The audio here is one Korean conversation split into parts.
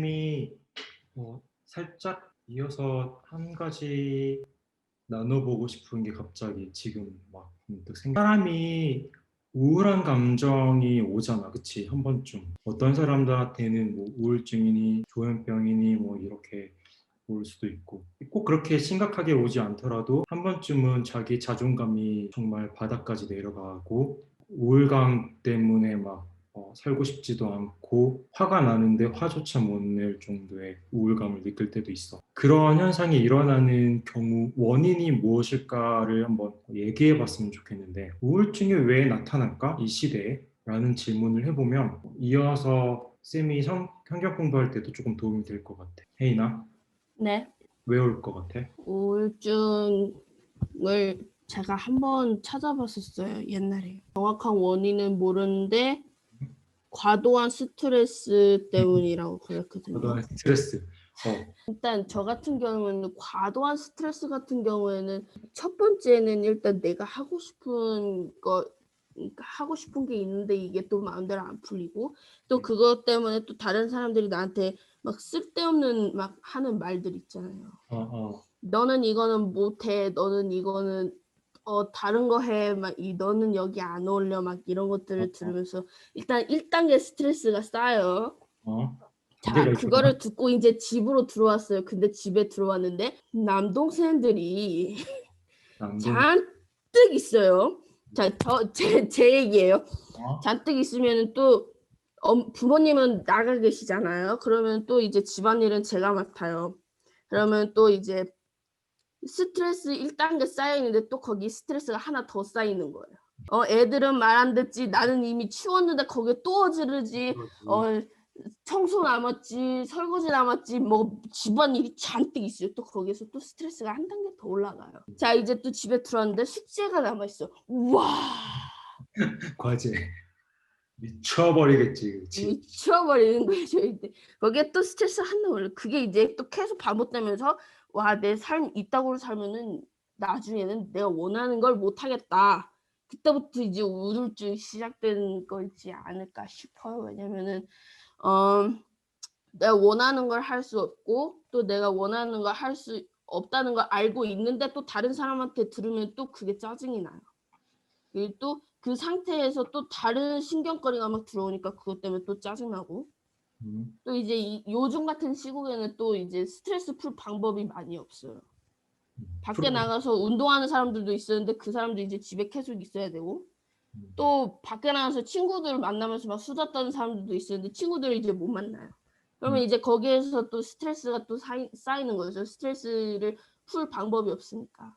이 살짝 이어서 한 가지 나눠보고 싶은 게 갑자기 지금 막 문득 사람이 우울한 감정이 오잖아, 그치? 한 번쯤. 어떤 사람들한테는 뭐 우울증이니 조현병이니 뭐 이렇게 올 수도 있고 꼭 그렇게 심각하게 오지 않더라도 한 번쯤은 자기 자존감이 정말 바닥까지 내려가고 우울감 때문에 막 살고 싶지도 않고 화가 나는데 화조차 못 낼 정도의 우울감을 느낄 때도 있어. 그런 현상이 일어나는 경우 원인이 무엇일까를 한번 얘기해 봤으면 좋겠는데 우울증이 왜 나타날까? 이 시대에? 라는 질문을 해보면 이어서 쌤이 성경 공부할 때도 조금 도움이 될 것 같아. 혜인아, 네. 왜 올 것 같아? 우울증을 제가 한번 찾아봤었어요, 옛날에. 정확한 원인은 모르는데 과도한 스트레스 때문이라고 그랬거든요. 과도한 스트레스. 일단 저 같은 경우에는 과도한 스트레스 같은 경우에는 첫 번째는 일단 내가 하고 싶은 게 있는데 이게 또 마음대로 안 풀리고 또 그것 때문에 또 다른 사람들이 나한테 막 쓸데없는 막 하는 말들 있잖아요. 너는 이거는 못해. 너는 이거는 다른 거 해. 막 너는 여기 안 어울려. 막 이런 것들을 들으면서 일단 1단계 스트레스가 쌓여요. 자, 문제가 있구나. 그거를 듣고 이제 집으로 들어왔어요. 근데 집에 들어왔는데 남동생들이 남동. 잔뜩 있어요. 자, 제 얘기예요. 잔뜩 있으면 또 부모님은 나가 계시잖아요. 그러면 또 이제 집안일은 제가 맡아요. 그러면 또 이제 스트레스 1단계 쌓여있는데 또 거기 스트레스가 하나 더 쌓이는 거예요. 애들은 말 안 듣지. 나는 이미 치웠는데 거기에 또 어지르지. 청소 남았지. 설거지 남았지. 뭐 집안일이 잔뜩 있어요. 또 거기에서 또 스트레스가 한 단계 더 올라가요. 자, 이제 또 집에 들어왔는데 숙제가 남아있어. 우와. 과제. 미쳐버리겠지, 그치? 미쳐버리는 거죠. 이제 거기에 또 스트레스 하나 올라. 그게 이제 또 계속 반복되면서 와, 내 삶 이따구로 살면은 나중에는 내가 원하는 걸 못하겠다. 그때부터 이제 우울증이 시작되는 거지 않을까 싶어요. 왜냐면은 내가 원하는 걸 할 수 없고 또 내가 원하는 걸 할 수 없다는 걸 알고 있는데 또 다른 사람한테 들으면 또 그게 짜증이 나요. 그리고 또 그 상태에서 또 다른 신경거리가 막 들어오니까 그것 때문에 또 짜증나고 또 이제 요즘 같은 시국에는 또 이제 스트레스 풀 방법이 많이 없어요. 밖에 나가서 운동하는 사람들도 있었는데 그 사람도 이제 집에 계속 있어야 되고 또 밖에 나가서 친구들 만나면서 막 수다 떠는 사람들도 있었는데 친구들을 이제 못 만나요. 그러면 이제 거기에서 또 스트레스가 또 쌓이는 거죠. 스트레스를 풀 방법이 없으니까.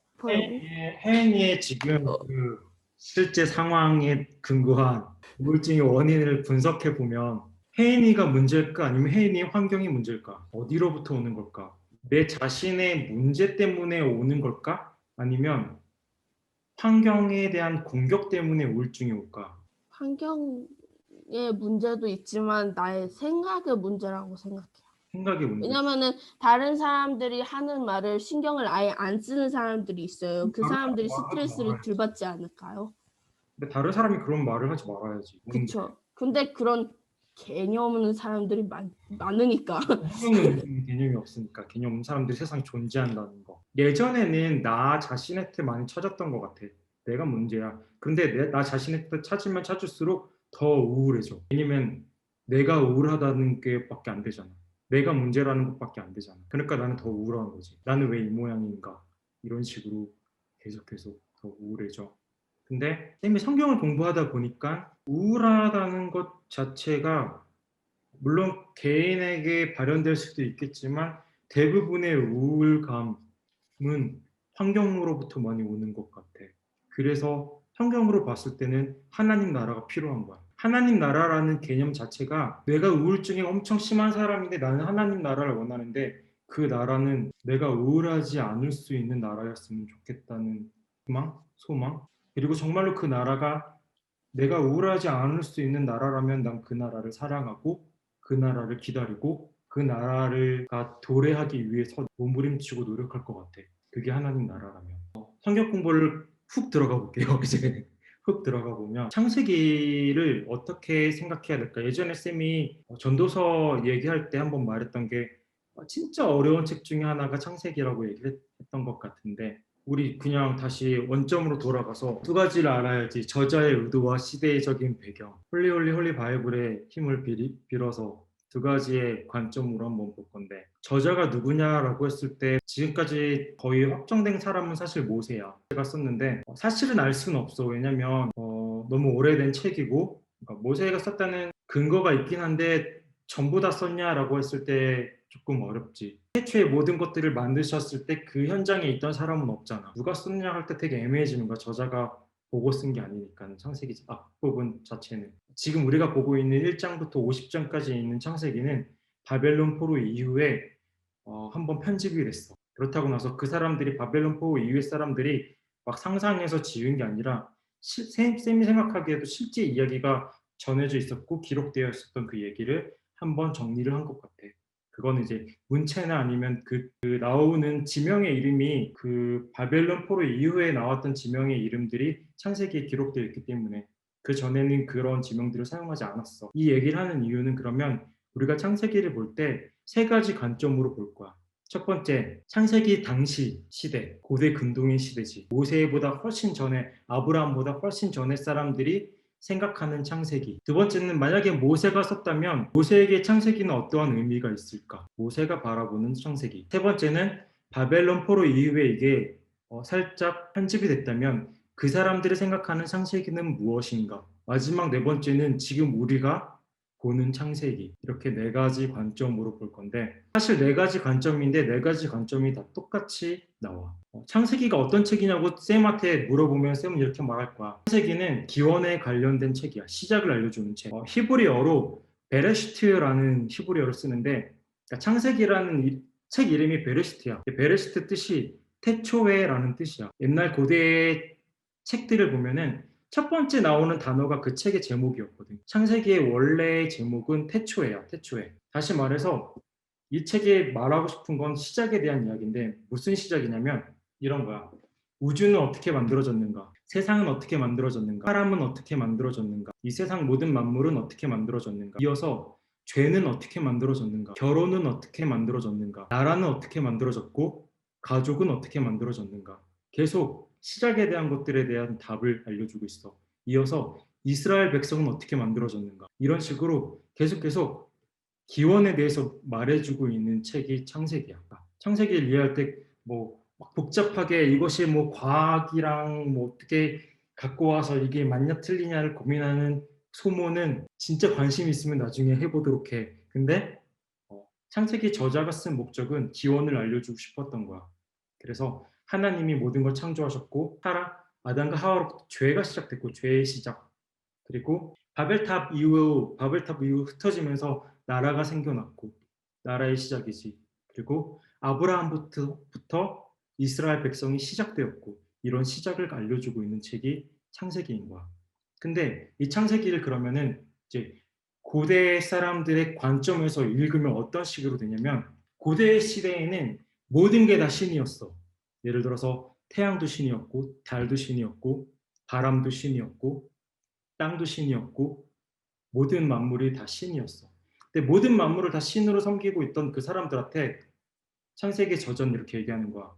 혜인이의 지금 그 실제 상황에 근거한 우울증의 원인을 분석해 보면 혜인이가 문제일까 아니면 혜인이의 환경이 문제일까? 어디로부터 오는 걸까? 내 자신의 문제 때문에 오는 걸까? 아니면 환경에 대한 공격 때문에 우울증이 올까? 환경의 문제도 있지만 나의 생각의 문제라고 생각해요. 생각의 문제. 왜냐면은 다른 사람들이 하는 말을 신경을 아예 안 쓰는 사람들이 있어요. 그 사람들이 스트레스를 덜 받지 않을까요? 근데 다른 사람이 그런 말을 하지 말아야지. 그쵸. 근데 그런 개념 없는 사람들이 많으니까. 환경은 개념이 없으니까 개념 없는 사람들이 세상에 존재한다는 거. 예전에는 나 자신한테 많이 찾았던 것 같아. 내가 문제야. 근데 나 자신한테 찾으면 찾을수록 더 우울해져. 왜냐면 내가 우울하다는 게 밖에 안 되잖아. 내가 문제라는 것밖에 안 되잖아. 그러니까 나는 더 우울한 거지. 나는 왜 이 모양인가? 이런 식으로 계속해서 더 우울해져. 근데 쌤이 성경을 공부하다 보니까 우울하다는 것 자체가 물론 개인에게 발현될 수도 있겠지만 대부분의 우울감은 환경으로부터 많이 오는 것 같아. 그래서 성경으로 봤을 때는 하나님 나라가 필요한 거야. 하나님 나라라는 개념 자체가 내가 우울증이 엄청 심한 사람인데 나는 하나님 나라를 원하는데 그 나라는 내가 우울하지 않을 수 있는 나라였으면 좋겠다는 희망, 소망. 그리고 정말로 그 나라가 내가 우울하지 않을 수 있는 나라라면 난 그 나라를 사랑하고 그 나라를 기다리고 그 나라를 도래하기 위해서 몸부림치고 노력할 것 같아. 그게 하나님 나라라면. 성경 공부를 훅 들어가 볼게요. 이제 훅 들어가 보면 창세기를 어떻게 생각해야 될까? 예전에 쌤이 전도서 얘기할 때 한번 말했던 게 진짜 어려운 책 중에 하나가 창세기라고 얘기를 했던 것 같은데 우리 그냥 다시 원점으로 돌아가서 두 가지를 알아야지. 저자의 의도와 시대적인 배경. 홀리 바이블의 힘을 빌어서 두 가지의 관점으로 한번 볼 건데 저자가 누구냐라고 했을 때 지금까지 거의 확정된 사람은 사실 모세야. 제가 썼는데 사실은 알 수는 없어. 왜냐면 너무 오래된 책이고 그러니까 모세가 썼다는 근거가 있긴 한데 전부 다 썼냐라고 했을 때 조금 어렵지. 최초의 모든 것들을 만드셨을 때 그 현장에 있던 사람은 없잖아. 누가 썼냐 할 때 되게 애매해지는 거야. 저자가 보고 쓴 게 아니니까 창세기 앞부분 자체는. 지금 우리가 보고 있는 1장부터 50장까지 있는 창세기는 바벨론 포로 이후에 한번 편집이 됐어. 그렇다고 나서 그 사람들이 바벨론 포로 이후의 사람들이 막 상상해서 지은 게 아니라 쌤이 생각하기에도 실제 이야기가 전해져 있었고 기록되어 있었던 그 얘기를 한번 정리를 한 것 같아. 그거는 이제 문체나 아니면 그 나오는 지명의 이름이 그 바벨론 포로 이후에 나왔던 지명의 이름들이 창세기에 기록되어 있기 때문에 그 전에는 그런 지명들을 사용하지 않았어. 이 얘기를 하는 이유는 그러면 우리가 창세기를 볼 때 세 가지 관점으로 볼 거야. 첫 번째, 창세기 당시 시대, 고대 근동의 시대지. 모세보다 훨씬 전에, 아브라함보다 훨씬 전에 사람들이 생각하는 창세기. 두 번째는 만약에 모세가 썼다면 모세에게 창세기는 어떠한 의미가 있을까? 모세가 바라보는 창세기. 세 번째는 바벨론 포로 이후에 이게 살짝 편집이 됐다면 그 사람들이 생각하는 창세기는 무엇인가? 마지막 네 번째는 지금 우리가 보는 창세기. 이렇게 네 가지 관점으로 볼 건데 사실 네 가지 관점인데 네 가지 관점이 다 똑같이 나와. 창세기가 어떤 책이냐고 쌤한테 물어보면 쌤은 이렇게 말할 거야. 창세기는 기원에 관련된 책이야. 시작을 알려주는 책. 히브리어로 베레시트라는 히브리어를 쓰는데 그러니까 창세기라는 책 이름이 베레시트야. 베레시트 뜻이 태초에라는 뜻이야. 옛날 고대 책들을 보면은 첫 번째 나오는 단어가 그 책의 제목이었거든. 창세기의 원래의 제목은 태초에야. 태초에. 다시 말해서 이 책에 말하고 싶은 건 시작에 대한 이야기인데 무슨 시작이냐면 이런 거야. 우주는 어떻게 만들어졌는가? 세상은 어떻게 만들어졌는가? 사람은 어떻게 만들어졌는가? 이 세상 모든 만물은 어떻게 만들어졌는가? 이어서 죄는 어떻게 만들어졌는가? 결혼은 어떻게 만들어졌는가? 나라는 어떻게 만들어졌고 가족은 어떻게 만들어졌는가? 계속 시작에 대한 것들에 대한 답을 알려주고 있어. 이어서 이스라엘 백성은 어떻게 만들어졌는가? 이런 식으로 계속 기원에 대해서 말해주고 있는 책이 창세기야. 창세기를 이해할 때뭐 복잡하게 이것이 뭐 과학이랑 뭐 어떻게 갖고 와서 이게 맞냐 틀리냐를 고민하는 소모는 진짜 관심 있으면 나중에 해보도록 해. 근데 창세기 저자가 쓴 목적은 기원을 알려주고 싶었던 거야. 그래서 하나님이 모든 걸 창조하셨고 아담과 하와로부터 죄가 시작됐고 죄의 시작 그리고 바벨탑 이후 흩어지면서 나라가 생겨났고 나라의 시작이지. 그리고 아브라함부터 이스라엘 백성이 시작되었고 이런 시작을 알려주고 있는 책이 창세기인 거야. 근데 이 창세기를 그러면은 이제 고대 사람들의 관점에서 읽으면 어떤 식으로 되냐면 고대 시대에는 모든 게 다 신이었어. 예를 들어서 태양도 신이었고 달도 신이었고 바람도 신이었고 땅도 신이었고 모든 만물이 다 신이었어. 근데 모든 만물을 다 신으로 섬기고 있던 그 사람들한테 창세기 저전 이렇게 얘기하는 거야.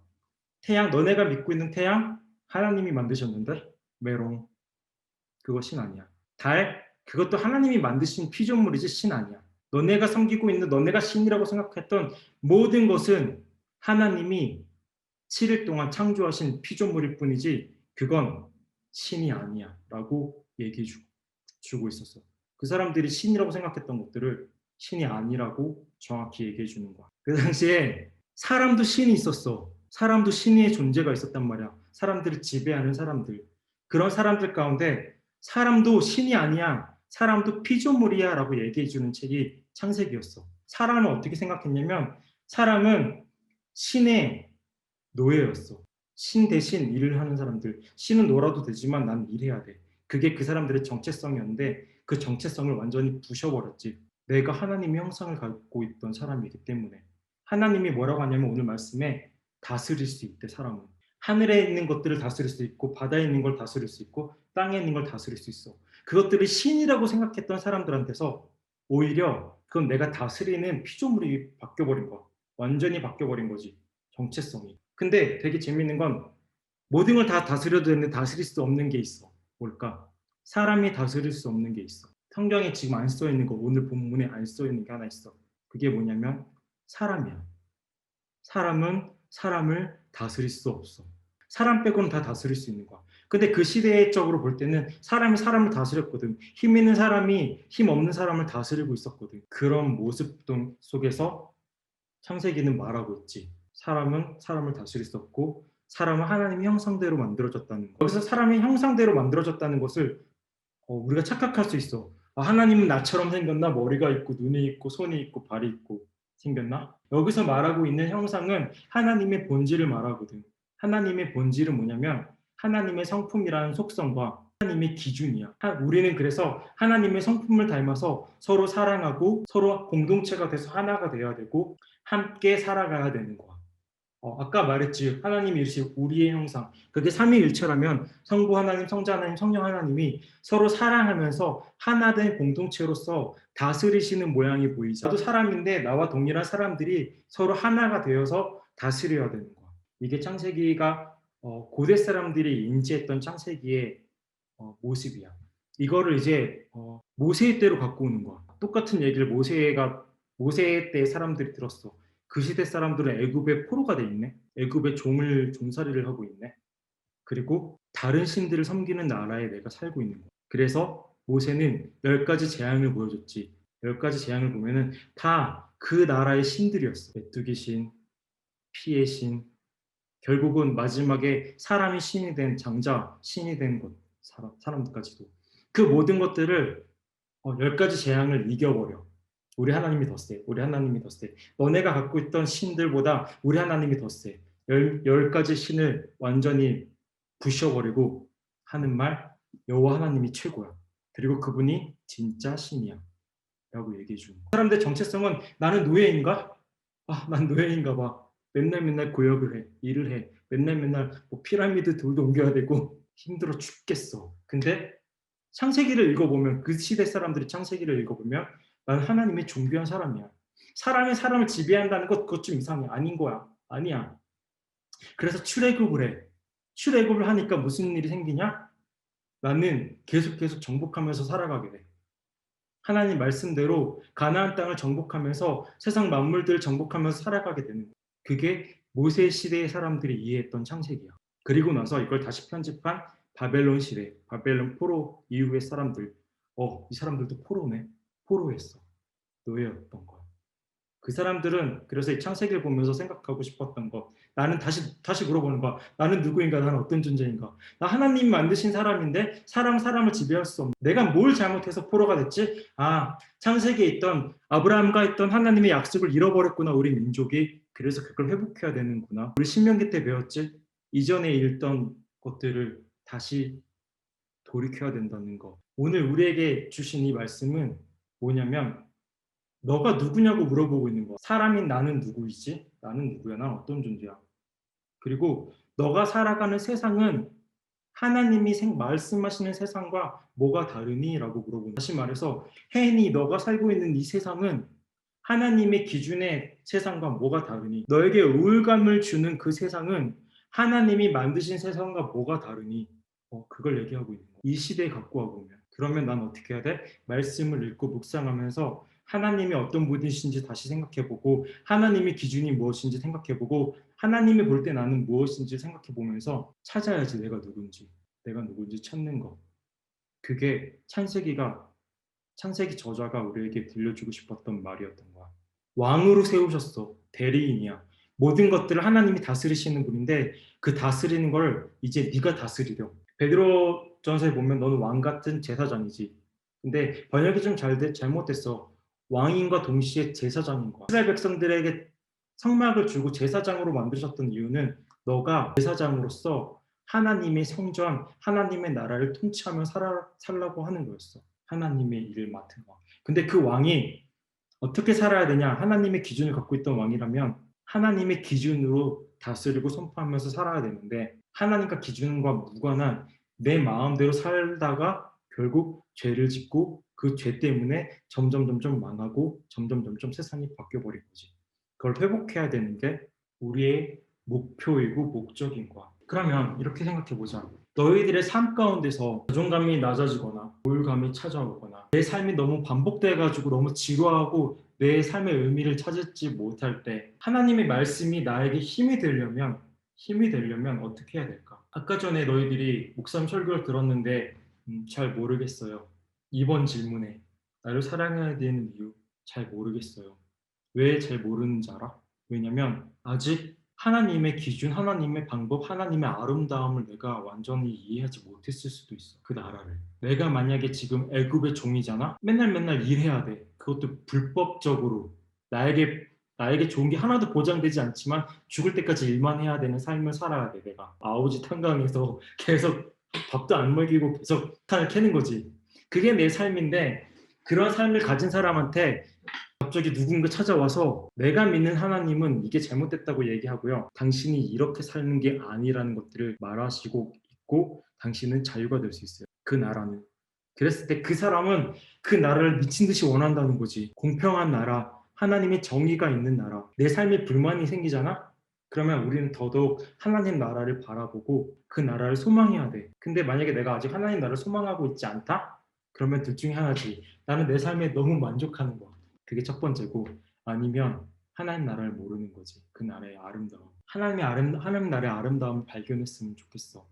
태양, 너네가 믿고 있는 태양 하나님이 만드셨는데 메롱 그거 신 아니야. 달 그것도 하나님이 만드신 피조물이지 신 아니야. 너네가 신이라고 생각했던 모든 것은 하나님이 7일 동안 창조하신 피조물일 뿐이지 그건 신이 아니야 라고 얘기해 주고 있었어. 그 사람들이 신이라고 생각했던 것들을 신이 아니라고 정확히 얘기해 주는 거야. 그 당시에 사람도 신이 있었어. 사람도 신의 존재가 있었단 말이야. 사람들을 지배하는 사람들. 그런 사람들 가운데 사람도 신이 아니야. 사람도 피조물이야 라고 얘기해 주는 책이 창세기였어. 사람은 어떻게 생각했냐면 사람은 신의 노예였어. 신 대신 일을 하는 사람들. 신은 놀아도 되지만 난 일해야 돼. 그게 그 사람들의 정체성이었는데 그 정체성을 완전히 부셔버렸지. 내가 하나님의 형상을 갖고 있던 사람이기 때문에. 하나님이 뭐라고 하냐면 오늘 말씀에 다스릴 수 있대 사람은. 하늘에 있는 것들을 다스릴 수 있고 바다에 있는 걸 다스릴 수 있고 땅에 있는 걸 다스릴 수 있어. 그것들을 신이라고 생각했던 사람들한테서 오히려 그건 내가 다스리는 피조물이 바뀌어버린 거야. 완전히 바뀌어버린 거지. 정체성이. 근데 되게 재밌는 건 모든 걸 다 다스려도 되는데 다스릴 수 없는 게 있어. 뭘까? 사람이 다스릴 수 없는 게 있어. 성경에 지금 안 써 있는 거, 오늘 본문에 안 써 있는 게 하나 있어. 그게 뭐냐면 사람이야. 사람은 사람을 다스릴 수 없어. 사람 빼고는 다 다스릴 수 있는 거야. 근데 그 시대적으로 볼 때는 사람이 사람을 다스렸거든. 힘 있는 사람이 힘 없는 사람을 다스리고 있었거든. 그런 모습 속에서 창세기는 말하고 있지. 사람은 사람을 다스릴 수 없고 사람은 하나님의 형상대로 만들어졌다는 거. 여기서 사람의 형상대로 만들어졌다는 것을 우리가 착각할 수 있어. 하나님은 나처럼 생겼나? 머리가 있고 눈이 있고 손이 있고 발이 있고 생겼나? 여기서 말하고 있는 형상은 하나님의 본질을 말하거든. 하나님의 본질은 뭐냐면 하나님의 성품이라는 속성과 하나님의 기준이야. 우리는 그래서 하나님의 성품을 닮아서 서로 사랑하고 서로 공동체가 돼서 하나가 되어야 되고 함께 살아가야 되는 거야. 아까 말했지. 하나님이 이르시 우리의 형상. 그게 삼위일체라면 성부 하나님, 성자 하나님, 성령 하나님이 서로 사랑하면서 하나된 공동체로서 다스리시는 모양이 보이죠. 나도 사람인데 나와 동일한 사람들이 서로 하나가 되어서 다스려야 되는 거야. 이게 창세기가 고대 사람들이 인지했던 창세기의 모습이야. 이거를 이제 모세 때로 갖고 오는 거야. 똑같은 얘기를 모세 때 사람들이 들었어. 그 시대 사람들은 애굽의 포로가 돼 있네. 애굽의 종살이를 하고 있네. 그리고 다른 신들을 섬기는 나라에 내가 살고 있는 거야. 그래서 모세는 10가지 재앙을 보여줬지. 10가지 재앙을 보면은 다 그 나라의 신들이었어. 메뚜기 신, 피의 신, 결국은 마지막에 사람이 신이 된 장자, 신이 된 것, 사람들까지도. 그 모든 것들을 10가지 재앙을 이겨버려. 우리 하나님이 더 세. 우리 하나님이 더 세. 너네가 갖고 있던 신들보다 우리 하나님이 더 세. 10가지 신을 완전히 부셔버리고 하는 말, 여호와 하나님이 최고야. 그리고 그분이 진짜 신이야. 라고 얘기해 주는 거야. 사람들의 정체성은 나는 노예인가? 난 노예인가 봐. 맨날 고역을 해. 일을 해. 맨날 뭐 피라미드 돌도 옮겨야 되고 힘들어 죽겠어. 근데 창세기를 읽어보면 그 시대 사람들이 창세기를 읽어보면 난 하나님의 존귀한 사람이야. 사람이 사람을 지배한다는 것 그것 좀 이상해. 아닌 거야. 아니야. 그래서 출애굽을 해. 출애굽을 하니까 무슨 일이 생기냐? 나는 계속 정복하면서 살아가게 돼. 하나님 말씀대로 가나안 땅을 정복하면서 세상 만물들을 정복하면서 살아가게 되는 거야. 그게 모세 시대의 사람들이 이해했던 창세기야. 그리고 나서 이걸 다시 편집한 바벨론 시대, 바벨론 포로 이후의 사람들. 이 사람들도 포로네. 포로했어. 노예였던 거야. 그 사람들은 그래서 이 창세기를 보면서 생각하고 싶었던 거. 나는 다시 물어보는 거야. 나는 누구인가? 나는 어떤 존재인가? 나 하나님 만드신 사람인데 사람을 지배할 수 없는. 내가 뭘 잘못해서 포로가 됐지? 창세기에 있던 아브라함과 있던 하나님의 약속을 잃어버렸구나. 우리 민족이. 그래서 그걸 회복해야 되는구나. 우리 신명기 때 배웠지? 이전에 읽던 것들을 다시 돌이켜야 된다는 거. 오늘 우리에게 주신 이 말씀은 뭐냐면 너가 누구냐고 물어보고 있는 거야. 사람인 나는 누구이지? 나는 누구야? 난 어떤 존재야? 그리고 너가 살아가는 세상은 하나님이 말씀하시는 세상과 뭐가 다르니? 라고 물어보는 거야. 다시 말해서 혜인이 너가 살고 있는 이 세상은 하나님의 기준의 세상과 뭐가 다르니? 너에게 우울감을 주는 그 세상은 하나님이 만드신 세상과 뭐가 다르니? 그걸 얘기하고 있는 거야. 이 시대에 갖고 와보면. 그러면 난 어떻게 해야 돼? 말씀을 읽고 묵상하면서 하나님이 어떤 분이신지 다시 생각해보고 하나님의 기준이 무엇인지 생각해보고 하나님이 볼 때 나는 무엇인지 생각해보면서 찾아야지 내가 누군지 찾는 거. 그게 창세기 저자가 우리에게 들려주고 싶었던 말이었던 거야. 왕으로 세우셨어. 대리인이야. 모든 것들을 하나님이 다스리시는 분인데 그 다스리는 걸 이제 네가 다스리려. 베드로전서에 보면 너는 왕 같은 제사장이지. 근데 번역이 좀 잘못됐어. 왕인과 동시에 제사장인 거야. 이스라엘 백성들에게 성막을 주고 제사장으로 만드셨던 이유는 너가 제사장으로서 하나님의 성전, 하나님의 나라를 통치하며 살라고 하는 거였어. 하나님의 일을 맡은 왕. 근데 그 왕이 어떻게 살아야 되냐? 하나님의 기준을 갖고 있던 왕이라면 하나님의 기준으로 다스리고 선포하면서 살아야 되는데 하나님과 기준과 무관한 내 마음대로 살다가 결국 죄를 짓고 그 죄 때문에 점점 망하고 점점 세상이 바뀌어버린 거지. 그걸 회복해야 되는 게 우리의 목표이고 목적인 거야. 그러면 이렇게 생각해보자. 너희들의 삶 가운데서 자존감이 낮아지거나 우울감이 찾아오거나 내 삶이 너무 반복돼가지고 너무 지루하고 내 삶의 의미를 찾지 못할 때 하나님의 말씀이 나에게 힘이 되려면 어떻게 해야 될까? 아까 전에 너희들이 목사님 설교를 들었는데 잘 모르겠어요. 이번 질문에 나를 사랑해야 되는 이유 잘 모르겠어요. 왜 잘 모르는지 알아? 왜냐면 아직 하나님의 기준, 하나님의 방법, 하나님의 아름다움을 내가 완전히 이해하지 못했을 수도 있어. 그 나라를. 내가 만약에 지금 애굽의 종이잖아? 맨날 일해야 돼. 그것도 불법적으로. 나에게 좋은 게 하나도 보장되지 않지만 죽을 때까지 일만 해야 되는 삶을 살아야 돼, 내가. 아오지 탄광에서 계속 밥도 안 먹이고 계속 탄을 캐는 거지. 그게 내 삶인데 그런 삶을 가진 사람한테 갑자기 누군가 찾아와서 내가 믿는 하나님은 이게 잘못됐다고 얘기하고요. 당신이 이렇게 사는 게 아니라는 것들을 말하시고 있고 당신은 자유가 될 수 있어요. 그 나라는. 그랬을 때 그 사람은 그 나라를 미친 듯이 원한다는 거지. 공평한 나라, 하나님의 정의가 있는 나라. 내 삶에 불만이 생기잖아? 그러면 우리는 더더욱 하나님 나라를 바라보고 그 나라를 소망해야 돼. 근데 만약에 내가 아직 하나님 나라를 소망하고 있지 않다? 그러면 둘 중에 하나지. 나는 내 삶에 너무 만족하는 거야. 그게 첫 번째고 아니면 하나님 나라를 모르는 거지. 그 나라의 아름다움. 하나님 나라의 아름다움을 발견했으면 좋겠어.